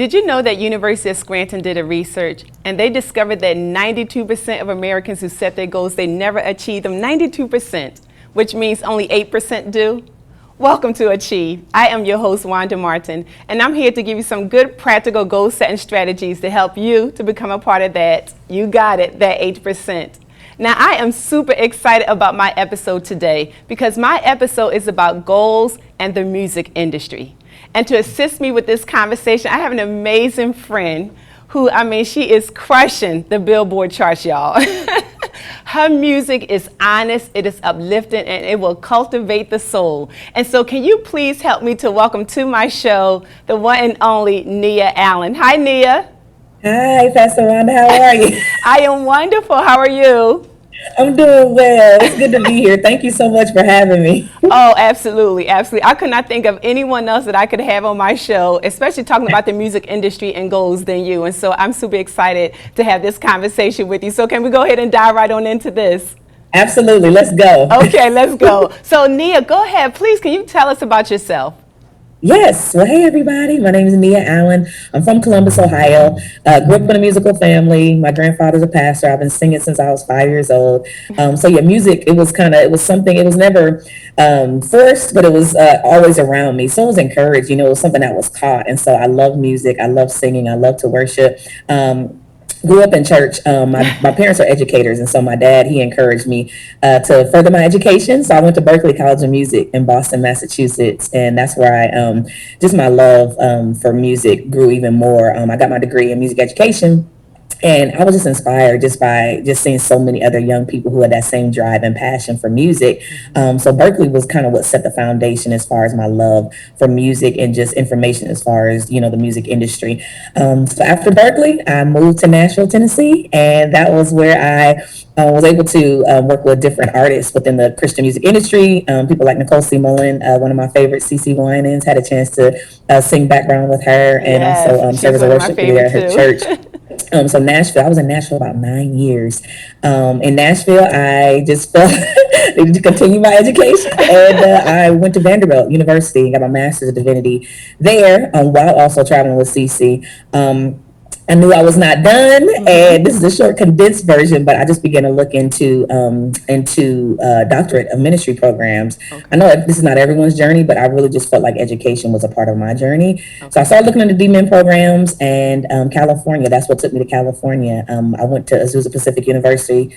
Did you know that University of Scranton did a research and they discovered that 92% of Americans who set their goals, they never achieve them, 92%, which means only 8% do? Welcome to Achieve. I am your host, Wanda Martin, and I'm here to give you some good practical goal setting strategies to help you to become a part of that, you got it, that 8%. Now, I am super excited about my episode today because my episode is about goals and the music industry. And to assist me with this conversation, I have an amazing friend who, she is crushing the Billboard charts, y'all. Her music is honest, it is uplifting, and it will cultivate the soul. And so can you please help me to welcome to my show the one and only Nia Allen. Hi, Nia. Hi, Pastor Wanda. How are you? I am wonderful. How are you? I'm doing well. It's good to be here. Thank you so much for having me. Oh, absolutely. Absolutely. I could not think of anyone else that I could have on my show, especially talking about the music industry and goals than you. And so I'm super excited to have this conversation with you. So can we go ahead and dive right on into this? Absolutely. Let's go. Okay, let's go. So Nia, go ahead. Please, can you tell us about yourself? Yes. Well, hey, everybody. My name is Nia Allen. I'm from Columbus, Ohio. Grew up in a musical family. My grandfather's a pastor. I've been singing since I was 5 years old. Music, it was something, it was never forced, but it was always around me. So it was encouraged, it was something that was taught. And so I love music. I love singing. I love to worship. Grew up in church. My parents are educators, and so my dad, he encouraged me to further my education. So I went to Berklee College of Music in Boston, Massachusetts, and that's where I just my love for music grew even more. I got my degree in music education. And I was just inspired by seeing so many other young people who had that same drive and passion for music. So Berklee was kind of what set the foundation as far as my love for music and just information as far as, the music industry. So after Berklee, I moved to Nashville, Tennessee, and that was where I was able to work with different artists within the Christian music industry. People like Nicole C. Mullen, one of my favorite, CC Winans, had a chance to sing background with her and also serve as a worship leader at her church. So Nashville, I was in Nashville about 9 years. In Nashville, I just felt needed to continue my education, and I went to Vanderbilt University and got my master's of divinity there, while also traveling with CC. I knew I was not done, and this is a short, condensed version, but I just began to look into doctorate of ministry programs. Okay. I know this is not everyone's journey, but I really just felt like education was a part of my journey. Okay. So I started looking into DMin programs, and California, that's what took me to California. I went to Azusa Pacific University,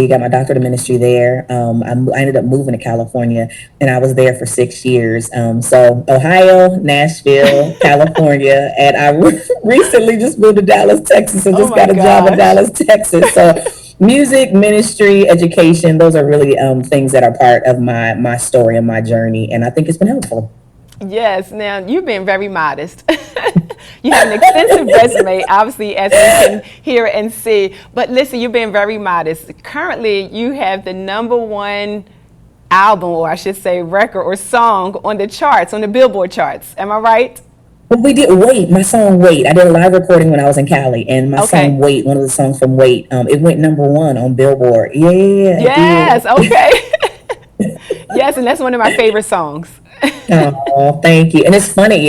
got my doctorate of ministry there. I ended up moving to California, and I was there for 6 years. So Ohio, Nashville, California, and I recently just moved to Dallas, Texas, and just got a job in Dallas, Texas. So music, ministry, education, those are really things that are part of my story and my journey, and I think it's been helpful. Yes. Now, you've been very modest. You have an extensive resume, obviously, as we can hear and see. But listen, you've been very modest. Currently, you have the #1 album, or I should say record or song on the charts, on the Billboard charts. Am I right? Well, we did Wait, my song Wait. I did a live recording when I was in Cali, and my song Wait, one of the songs from Wait, it went #1 on Billboard. Yeah. Yes, okay. Yes, and that's one of my favorite songs. Oh, thank you. And it's funny,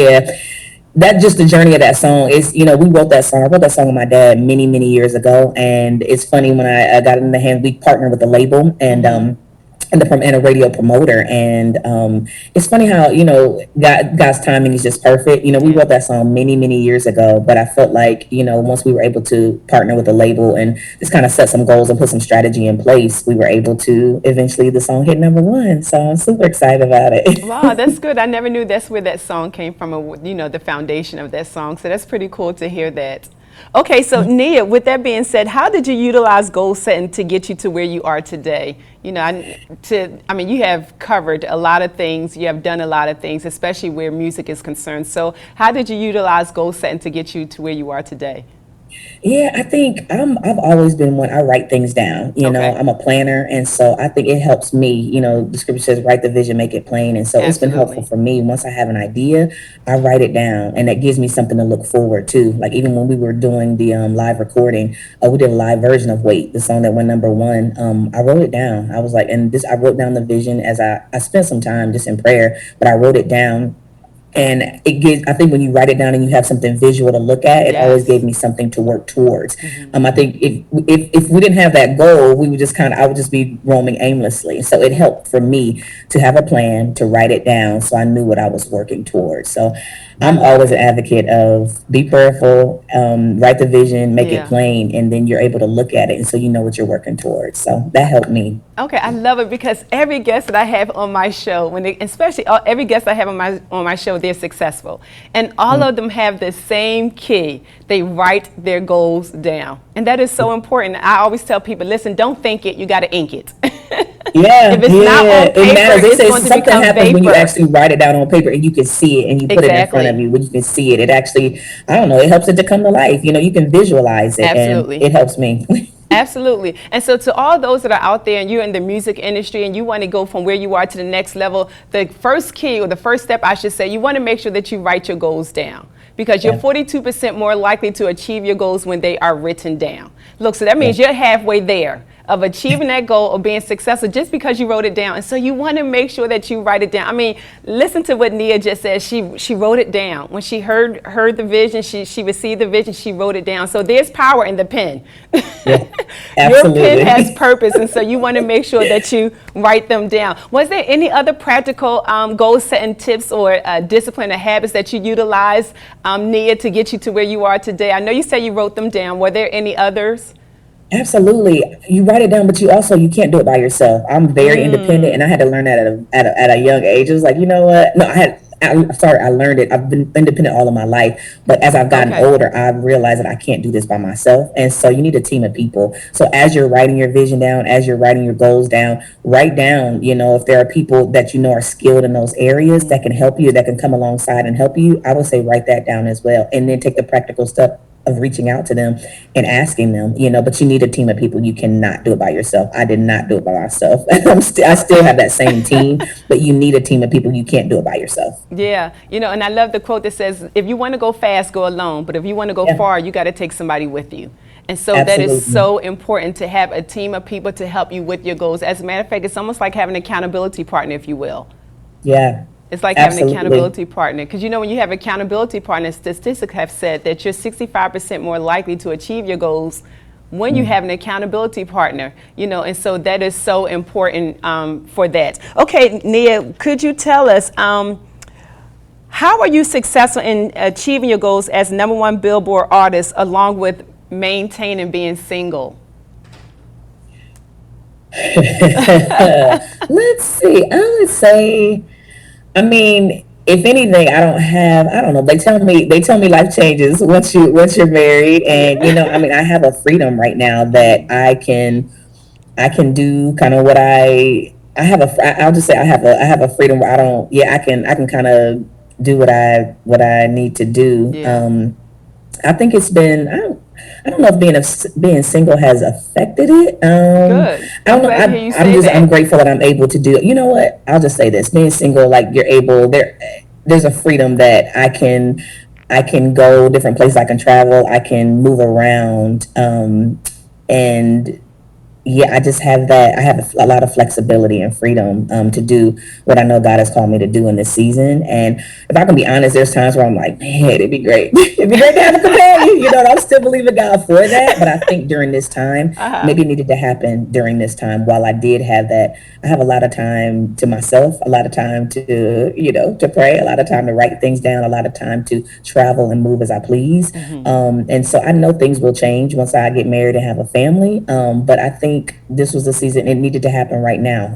that just the journey of that song is, we wrote that song. I wrote that song with my dad many, many years ago. And it's funny, when I got it in the hand, we partnered with a label and a radio promoter. And it's funny how, God's timing is just perfect. We wrote that song many, many years ago, but I felt like, once we were able to partner with a label and just kind of set some goals and put some strategy in place, we were able to eventually the song hit #1. So I'm super excited about it. Wow, that's good. I never knew that's where that song came from, the foundation of that song. So that's pretty cool to hear that. Okay, so Nia, with that being said, how did you utilize goal setting to get you to where you are today? You have covered a lot of things, you have done a lot of things, especially where music is concerned. So how did you utilize goal setting to get you to where you are today? Yeah, I think I've always been one. I write things down. I'm a planner, and so I think it helps me. The scripture says, "Write the vision, make it plain," and so It's been helpful for me. Once I have an idea, I write it down, and that gives me something to look forward to. Like even when we were doing the live recording, we did a live version of "Wait," the song that went #1. I wrote it down. I was like, I wrote down the vision as I spent some time just in prayer, but I wrote it down. And it gives, I think when you write it down and you have something visual to look at, it always gave Yes. me something to work towards. I think if we didn't have that goal, we would just I would just be roaming aimlessly. So it helped for me to have a plan, to write it down, so I knew what I was working towards. So I I'm love always an it. advocate of be prayerful, write the vision, make it Yeah. plain, and then you're able to look at it, and so you know what you're working towards. So that helped me. Okay, I love it because every guest that I have on my show, when they, especially every guest I have on my show, they're successful, and all of them have the same key. They write their goals down, and that is so important. I always tell people, listen, don't think it, you got to ink it. Yeah, If it's not yeah, on it paper, matters. They it's say going to something become happens when you vapor. actually write it down on paper and you can see it and you put it in front of Exactly. you when you can see it. It actually, I don't know, it helps it to come to life. You can visualize it, and Absolutely. it helps me. Absolutely. And so to all those that are out there and you're in the music industry and you want to go from where you are to the next level, the first key, or the first step, I should say, you want to make sure that you write your goals down, because you're Yeah, 42% more likely to achieve your goals when they are written down. Look, so that yeah, means you're halfway there of achieving that goal of being successful just because you wrote it down. And so you want to make sure that you write it down. I mean, listen to what Nia just said. She wrote it down. When she heard the vision, she received the vision, she wrote it down. So there's power in the pen. yeah, Your pen has absolutely. purpose, and so you want to make sure that you write them down. Was there any other practical goal setting tips or discipline or habits that you utilize, Nia, to get you to where you are today? I know you said you wrote them down. Were there any others? Absolutely. You write it down, but you can't do it by yourself. I'm very independent, and I had to learn that at a young age. It was like, you know what? No, I'm sorry, I learned it. I've been independent all of my life, but as I've gotten Okay. older, I've realized that I can't do this by myself. And so you need a team of people. So as you're writing your vision down, as you're writing your goals down, write down, if there are people that are skilled in those areas that can help you, that can come alongside and help you, I would say write that down as well. And then take the practical step of reaching out to them and asking them, but you need a team of people. You cannot do it by yourself. I did not do it by myself. I still have that same team, but you need a team of people. You can't do it by yourself. Yeah, and I love the quote that says, if you want to go fast, go alone. But if you want to go Yeah, far, you got to take somebody with you. And so that is absolutely. so important, to have a team of people to help you with your goals. As a matter of fact, it's almost like having an accountability partner, if you will. Yeah, It's like having an absolutely. accountability partner. Because when you have an accountability partner, statistics have said that you're 65% more likely to achieve your goals when you have an accountability partner, and so that is so important for that. Okay, Nia, could you tell us, how are you successful in achieving your goals as #1 Billboard artist, along with maintaining being single? Let's see. I would say, I mean, if anything, I don't know. They tell me life changes once you're married. And I have a freedom right now that I can do kind of what I'll just say I have a freedom where I can kind of do what I need to do. Yeah, I think it's been, I don't know if being single has affected it. good. I I'm don't know. glad to hear you I'm say just I'm that. grateful that I'm able to do it. You know what? I'll just say this: being single, like you're able there's a freedom that I can go different places. I can travel. I can move around. And yeah, I just have that. I have a lot of flexibility and freedom to do what I know God has called me to do in this season. And if I can be honest, there's times where I'm like, man, it'd be great. It'd be great to have a companion. And I'm still believing God for that. But I think during this time, Uh-huh. maybe it needed to happen during this time. While I did have that, I have a lot of time to myself, a lot of time to pray, a lot of time to write things down, a lot of time to travel and move as I please. And so I know things will change once I get married and have a family. But I think this was the season it needed to happen right now,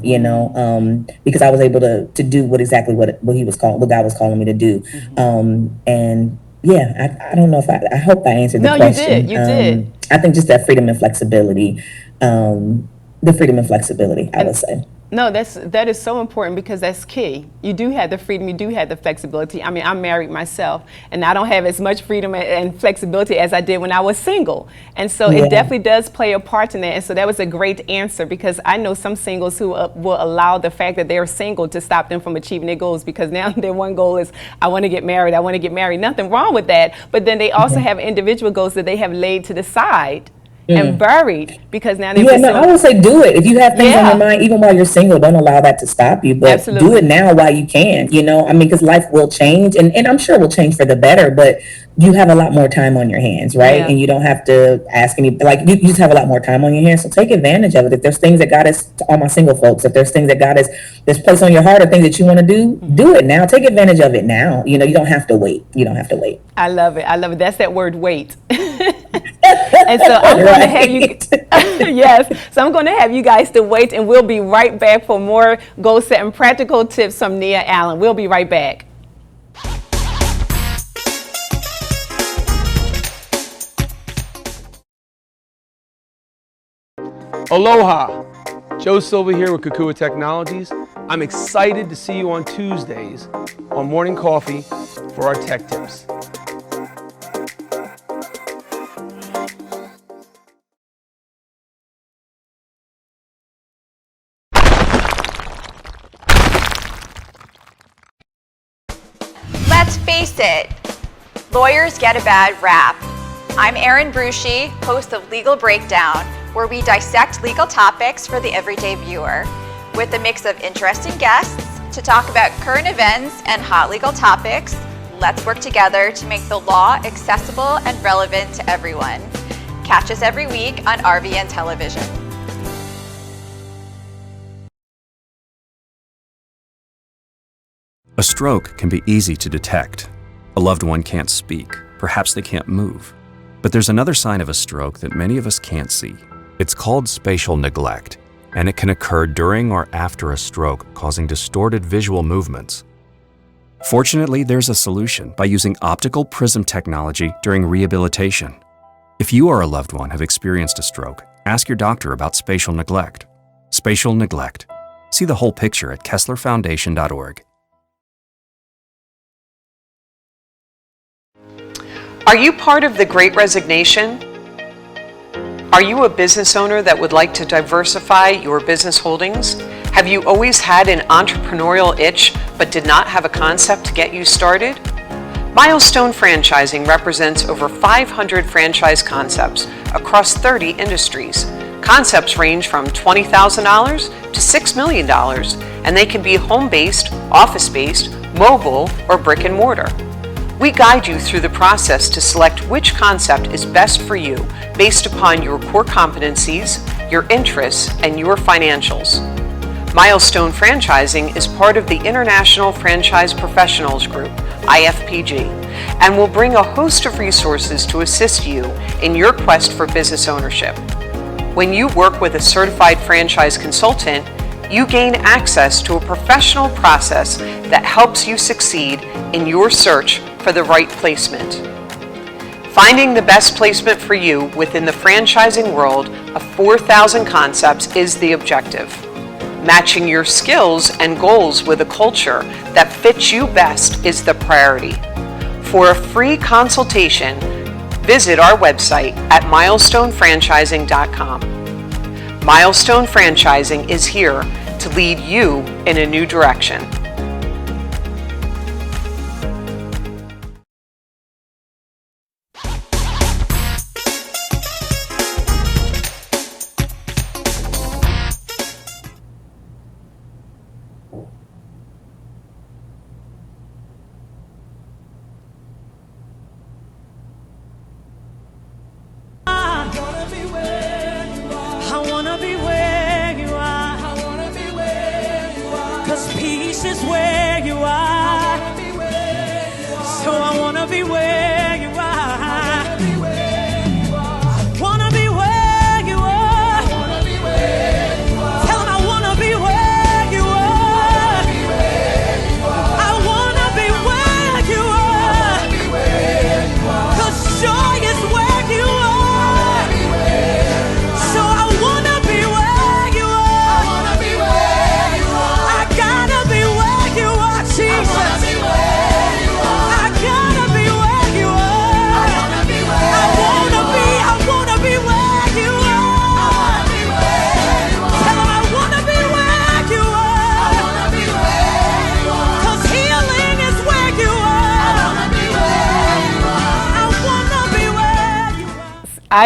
because I was able to do what he was calling, what God was calling me to do. And yeah, I don't know if I hope I answered the No, you did. question. You did. I think just that freedom and flexibility, the freedom and flexibility, I would And say. no, that is so important, because that's key. You do have the freedom, you do have the flexibility. I mean, I'm married myself, and I don't have as much freedom and flexibility as I did when I was single. And so it Yeah. definitely does play a part in that. And so that was a great answer, because I know some singles who will allow the fact that they're single to stop them from achieving their goals, because now their one goal is, I want to get married, I want to get married. Nothing wrong with that. But then they also have individual goals that they have laid to the side, and buried because now they're Yeah, no, I pursuing. would say do it. If you have things on your Yeah, mind, even while you're single, don't allow that to stop you, but do it absolutely. now while you can, I mean, because life will change and I'm sure will change for the better, but you have a lot more time on your hands, right? Yeah. And you don't have to ask any, like, you just have a lot more time on your hands. So take advantage of it. If there's things that God is, to all my single folks, if there's things that God is placed on your heart or things that you want to do it now. Take advantage of it now. You don't have to wait. You don't have to wait. I love it. I love it. That's that word wait. And so I'm going to have you, Right. yes, so I'm going to have you guys to wait, and we'll be right back for more goal setting practical tips from Nia Allen. We'll be right back. Aloha! Joe Silva here with Kukua Technologies. I'm excited to see you on Tuesdays on Morning Coffee for our tech tips. Let's face it, lawyers get a bad rap. I'm Erin Brucey, host of Legal Breakdown, where we dissect legal topics for the everyday viewer, with a mix of interesting guests to talk about current events and hot legal topics. Let's work together to make the law accessible and relevant to everyone. Catch us every week on RVN Television. A stroke can be easy to detect. A loved one can't speak, perhaps they can't move. But there's another sign of a stroke that many of us can't see. It's called spatial neglect, and it can occur during or after a stroke, causing distorted visual movements. Fortunately, there's a solution by using optical prism technology during rehabilitation. If you or a loved one have experienced a stroke, ask your doctor about spatial neglect. Spatial neglect. See the whole picture at KesslerFoundation.org. Are you part of the Great Resignation? Are you a business owner that would like to diversify your business holdings? Have you always had an entrepreneurial itch but did not have a concept to get you started? Milestone Franchising represents over 500 franchise concepts across 30 industries. Concepts range from $20,000 to $6 million, and they can be home-based, office-based, mobile, or brick and mortar. We guide you through the process to select which concept is best for you based upon your core competencies, your interests, and your financials. Milestone Franchising is part of the International Franchise Professionals Group, IFPG, and will bring a host of resources to assist you in your quest for business ownership. When you work with a certified franchise consultant, you gain access to a professional process that helps you succeed in your search for the right placement. Finding the best placement for you within the franchising world of 4,000 concepts is the objective. Matching your skills and goals with a culture that fits you best is the priority. For a free consultation, visit our website at milestonefranchising.com. Milestone Franchising is here to lead you in a new direction. Jesus.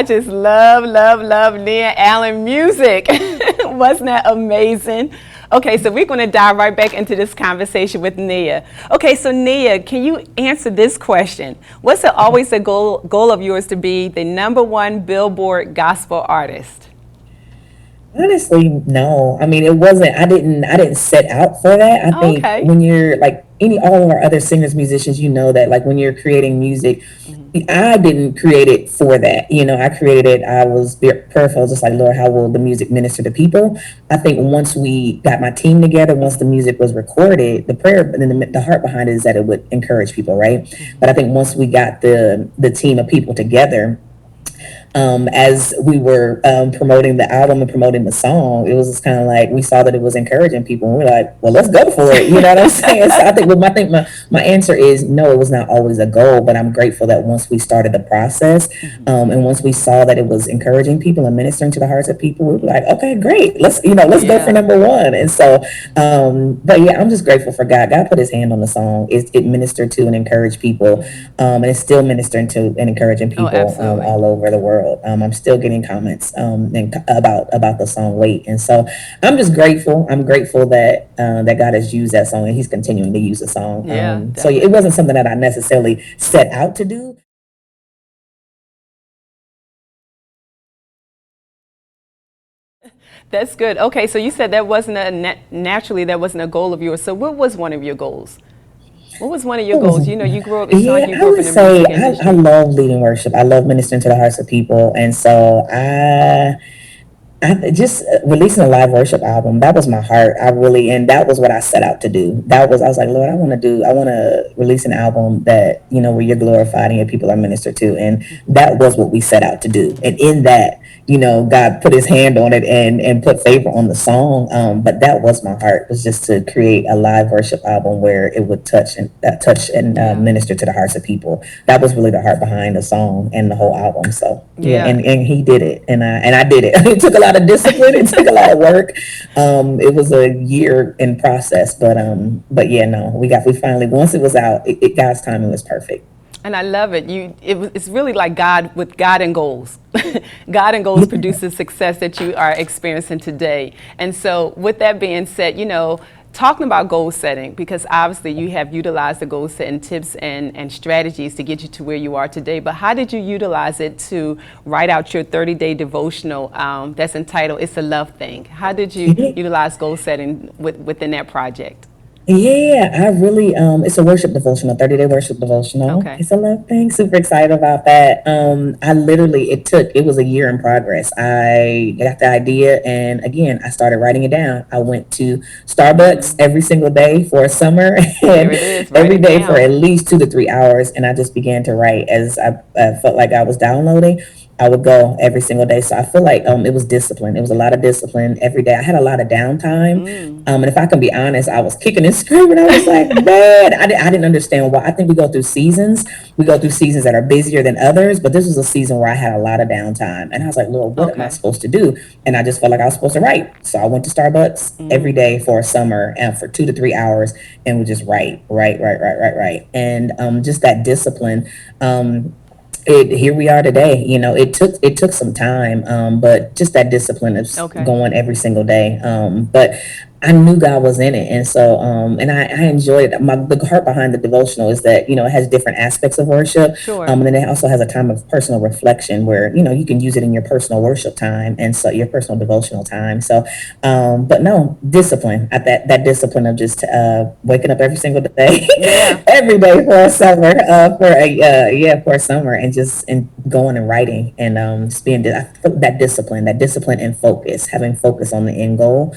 I just love Nia Allen music. Wasn't that amazing? Okay, so we're going to dive right back into this conversation with Nia. Okay, so Nia, can you answer this question? Was it always a goal of yours to be the #1 Billboard gospel artist? Honestly, no. I mean, it wasn't. I didn't set out for that. I think Okay. when you're like all of our other singers, musicians, you know that like when you're creating music, I didn't create it for that. I created it. I was prayerful, just like Lord, how will the music minister to people? I think once we got my team together, once the music was recorded, the prayer and then the heart behind it is that it would encourage people, right? But I think once we got the team of people together, as we were promoting the album and promoting the song, it was just kind of like we saw that it was encouraging people, and we were like, "Well, let's go for it." You know what I'm saying? So I think, my answer is no. It was not always a goal, but I'm grateful that once we started the process, and once we saw that it was encouraging people and ministering to the hearts of people, we were like, "Okay, great. Let's go for #1." And so, but yeah, I'm just grateful for God. God put His hand on the song. It ministered to and encouraged people, and it's still ministering to and encouraging people absolutely. all over the world. I'm still getting comments about the song "Wait," and so I'm just grateful. I'm grateful that that God has used that song and He's continuing to use the song. Yeah, So it wasn't something that I necessarily set out to do. That's good. Okay, so you said that wasn't naturally that wasn't a goal of yours. So what was one of your goals? What was one of your goals? You grew up. It sounds like you I grew up would in the say music I industry. love leading worship. I love ministering to the hearts of people, and so I just releasing a live worship album. That was my heart. And that was what I set out to do. I was like, Lord, I want to release an album that, where you're glorified and your people are ministered to. And that was what we set out to do. And in that, God put His hand on it and put favor on the song. But that was my heart, was just to create a live worship album where it would touch and minister to the hearts of people. That was really the heart behind the song and the whole album. So yeah, Yeah. and He did it, and I did it. It took a lot of discipline. It took a lot of work. It was a year in process, but yeah, no, we finally, once it was out, God's timing was perfect. And I love it. It's really like God with God and goals. God and goals produces success that you are experiencing today. And so, with that being said, talking about goal setting, because obviously you have utilized the goal setting tips and strategies to get you to where you are today. But how did you utilize it to write out your 30-day devotional that's entitled "It's a Love Thing"? How did you utilize goal setting within that project? Yeah, I really, it's a worship devotional, 30-day worship devotional. Okay. It's a love thing. Super excited about that. It was a year in progress. I got the idea, and again, I started writing it down. I went to Starbucks every single day for a summer, and There it is. Write every it day for down. at least 2 to 3 hours. And I just began to write as I felt like I was downloading. I would go every single day. So I feel like it was discipline. It was a lot of discipline every day. I had a lot of downtime. And if I can be honest, I was kicking and screaming. I was like, man, I didn't understand why. I think we go through seasons. We go through seasons that are busier than others. But this was a season where I had a lot of downtime. And I was like, Lord, what am I Okay. supposed to do? And I just felt like I was supposed to write. So I went to Starbucks every day for a summer and for 2 to 3 hours and would just write. And just that discipline. Here we are today. It took some time, but just that discipline of Okay. going every single day. But I knew God was in it, and so and I enjoyed it. The heart behind the devotional is that it has different aspects of worship, Sure. and then it also has a time of personal reflection where you can use it in your personal worship time and so your personal devotional time. So, but no discipline at that discipline of just waking up every single day, Yeah. every day for a summer, for a summer, and going and writing and just being that discipline and focus, having focus on the end goal.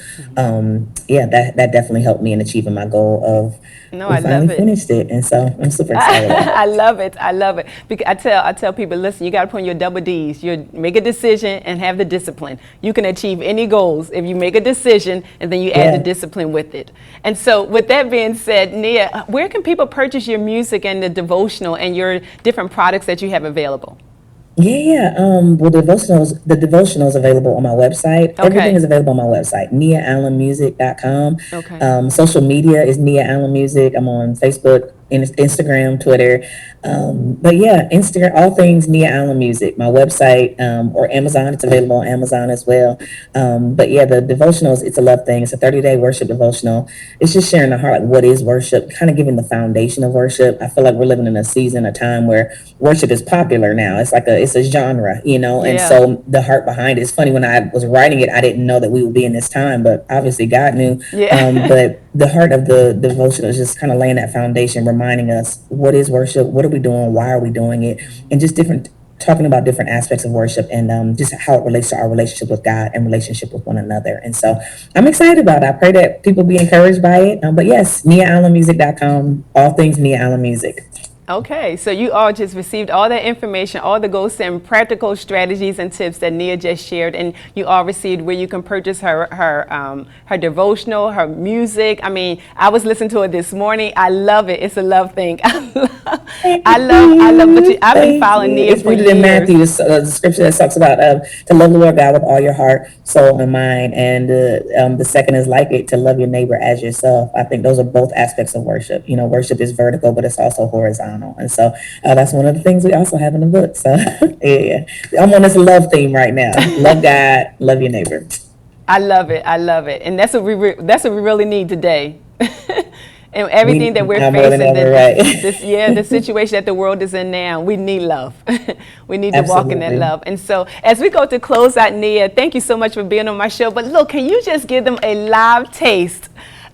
That definitely helped me in achieving my goal of No, we I love finally it. finished it, and so I'm super excited about it. I love it. I love it. Because I tell people, listen, you got to put on your double D's. You make a decision and have the discipline. You can achieve any goals if you make a decision and then you add the discipline with it. And so, with that being said, Nia, where can people purchase your music and the devotional and your different products that you have available? Well, the devotional is available on my website. Okay. Everything is available on my website, niaallenmusic.com. Okay. Social media is Nia Allen Music. I'm on Facebook, Instagram, Twitter. But yeah, Instagram, all things Nia Allen Music. My website, or Amazon. It's available on Amazon as well. But yeah, the devotionals, it's a love thing. It's a 30-day worship devotional. It's just sharing the heart, like what is worship, kind of giving the foundation of worship. I feel like we're living in a season, a time where worship is popular now. It's like it's a genre, and Yeah. so the heart behind it. It's funny, when I was writing it, I didn't know that we would be in this time, but obviously God knew. Yeah. But the heart of the devotional is just kind of laying that foundation, reminding us what is worship, what are we doing, why are we doing it, and just talking about different aspects of worship, and just how it relates to our relationship with God and relationship with one another. And so I'm excited about it. I pray that people be encouraged by it. But yes, NiaAllenMusic.com, all things Nia Allen Music. Okay, so you all just received all that information, all the goals and practical strategies and tips that Nia just shared, and you all received where you can purchase her devotional, her music. I mean, I was listening to it this morning. I love it. It's a love thing. I love. But I've been following Nia It's for rooted in years. Matthew, the scripture that talks about to love the Lord God with all your heart, soul, and mind. And the second is like it, to love your neighbor as yourself. I think those are both aspects of worship. Worship is vertical, but it's also horizontal. And so that's one of the things we also have in the book. So yeah, I'm on this love theme right now. Love God, love your neighbor. I love it. I love it. And that's what we really need today. And everything that we're facing, the situation that the world is in now, we need love. We need to walk in that love. And so as we go to close out, Nia, thank you so much for being on my show. But look, can you just give them a live taste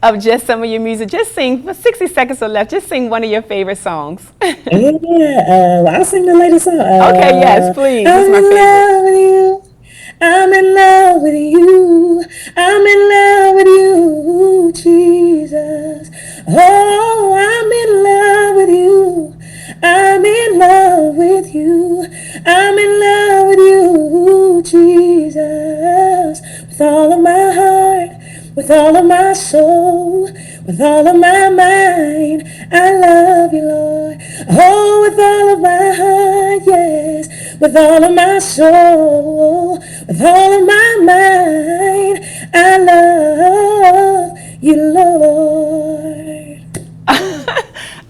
of just some of your music? Just sing for 60 seconds or less. Just sing one of your favorite songs. I'll sing the latest song. Okay, yes, please. It's my favorite. I'm in love with you. I'm in love with you, Jesus. Oh, I'm in love with you. I'm in love with you. I'm in love with you, Jesus. With all of my heart, with all of my soul, with all of my mind, I love you, Lord. Oh, with all of my heart, yes, with all of my soul, with all of my mind, I love you, Lord.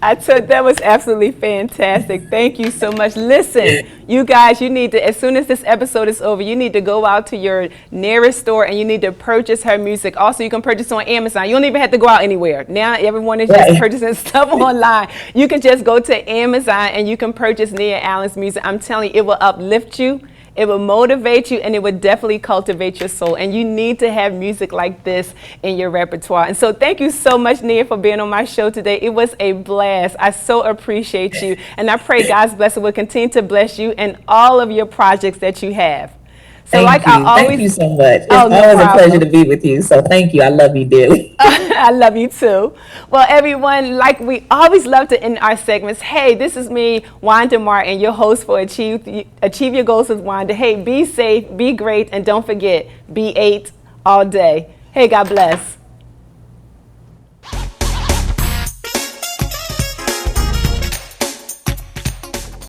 I took that was absolutely fantastic. Thank you so much. Listen, you guys, you need to, as soon as this episode is over, you need to go out to your nearest store and you need to purchase her music. Also, you can purchase on Amazon. You don't even have to go out anywhere. Now everyone is just purchasing stuff online. You can just go to Amazon and you can purchase Nia Allen's music. I'm telling you, it will uplift you. It will motivate you, and it will definitely cultivate your soul. And you need to have music like this in your repertoire. And so thank you so much, Nia, for being on my show today. It was a blast. I so appreciate you. And I pray God's blessing will continue to bless you and all of your projects that you have. So Thank you so much. It's always a pleasure to be with you. So thank you. I love you dearly. I love you too. Well, everyone, like we always love to end our segments. Hey, this is me, Wanda Martin, your host for Achieve Your Goals with Wanda. Hey, be safe, be great, and don't forget, be 8 all day. Hey, God bless.